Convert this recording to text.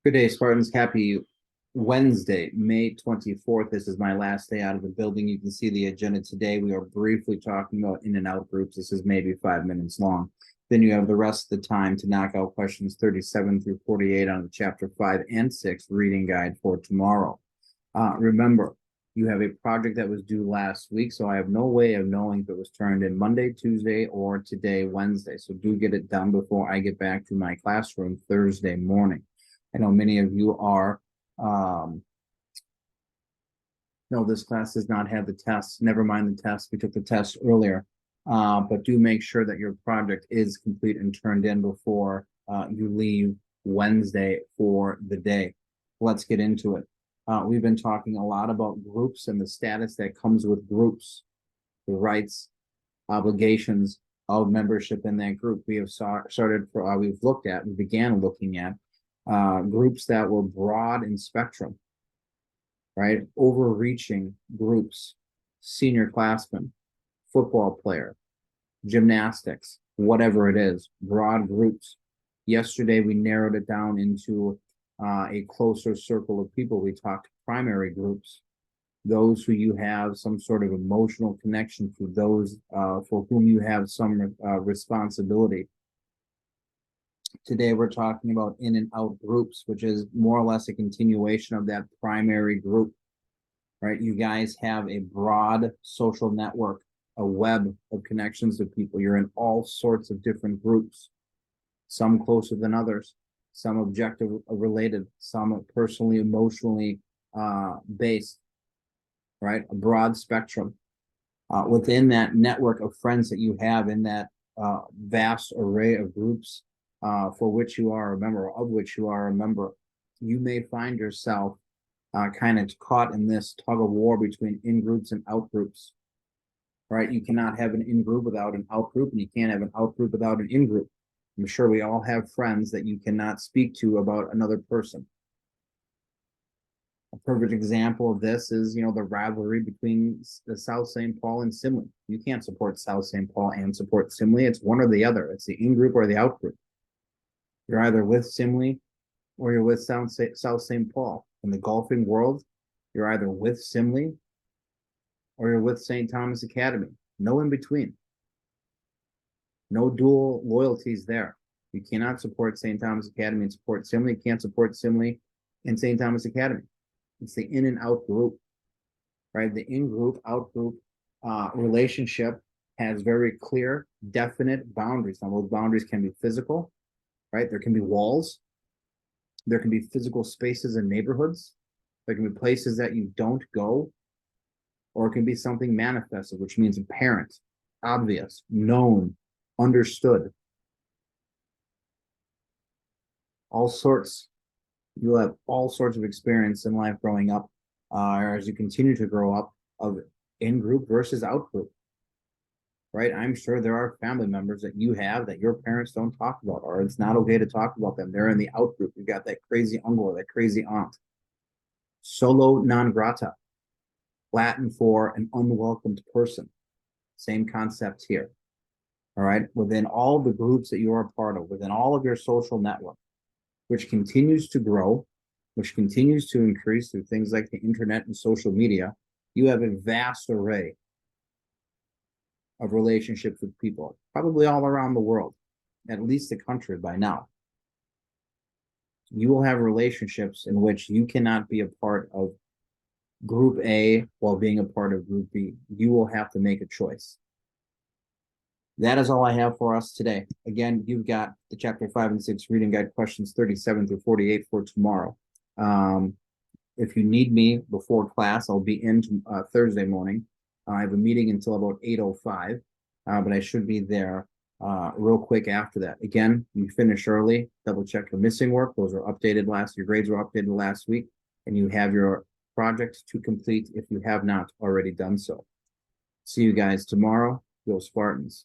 Good day, Spartans. Happy Wednesday, May 24th. This is my last day out of the building. You can see the agenda today. We are briefly talking about in and out groups. This is maybe 5 minutes long. Then you have the rest of the time to knock out questions 37 through 48 on the chapter 5 and 6 reading guide for tomorrow. Remember, you have a project that was due last week, so I have no way of knowing if it was turned in Monday, Tuesday, or today, Wednesday. So do get it done before I get back to my classroom Thursday morning. I know many of you are, no, this class does not have the test. Never mind the test. We took the test earlier. But do make sure that your project is complete and turned in before you leave Wednesday for the day. Let's get into it. We've been talking a lot about groups and the status that comes with groups, the rights, obligations of membership in that group. We began looking at groups that were broad in spectrum, right? Overreaching groups, senior classmen, football player, gymnastics, whatever it is, broad groups. Yesterday, we narrowed it down into a closer circle of people. We talked primary groups, those who you have some sort of emotional connection to, those for whom you have some responsibility. Today, we're talking about in and out groups, which is more or less a continuation of that primary group, right? You guys have a broad social network, a web of connections with people. You're in all sorts of different groups, some closer than others, some objective related, some personally, emotionally based, right? A broad spectrum. Within that network of friends that you have in that vast array of groups, for which you are a member, of which you are a member, you may find yourself kind of caught in this tug of war between in groups and out groups, right? You cannot have an in group without an out group, and you can't have an out group without an in group. I'm sure we all have friends that you cannot speak to about another person. A perfect example of this is, the rivalry between the South St. Paul and Simley. You can't support South St. Paul and support Simley. It's one or the other. It's the in group or the out group. You're either with Simley or you're with South St. Paul. In the golfing world, you're either with Simley or you're with St. Thomas Academy. No in between. No dual loyalties there. You cannot support St. Thomas Academy and support Simley. You can't support Simley and St. Thomas Academy. It's the in and out group, right? The in group, out group relationship has very clear, definite boundaries. Now, those boundaries can be physical, right? There can be walls. There can be physical spaces in neighborhoods. There can be places that you don't go, or it can be something manifested, which means apparent, obvious, known, understood. All sorts. You'll have all sorts of experience in life growing up, or as you continue to grow up, of in group versus out group, right? I'm sure there are family members that you have that your parents don't talk about, or it's not okay to talk about them. They're in the out group. You got that crazy uncle or that crazy aunt. Solo non grata, Latin for an unwelcomed person. Same concept here. All right. Within all the groups that you are a part of, within all of your social network, which continues to grow, which continues to increase through things like the internet and social media, you have a vast array of relationships with people, probably all around the world, at least the country by now. You will have relationships in which you cannot be a part of group A while being a part of group B. You will have to make a choice. That is all I have for us today. Again, you've got the chapter 5 and 6 reading guide questions 37 through 48 for tomorrow. If you need me before class, I'll be in Thursday morning. I have a meeting until about 8:05, but I should be there real quick after that. Again, you finish early, double check your missing work. Those were updated your grades were updated last week, and you have your project to complete if you have not already done so. See you guys tomorrow. Go Spartans.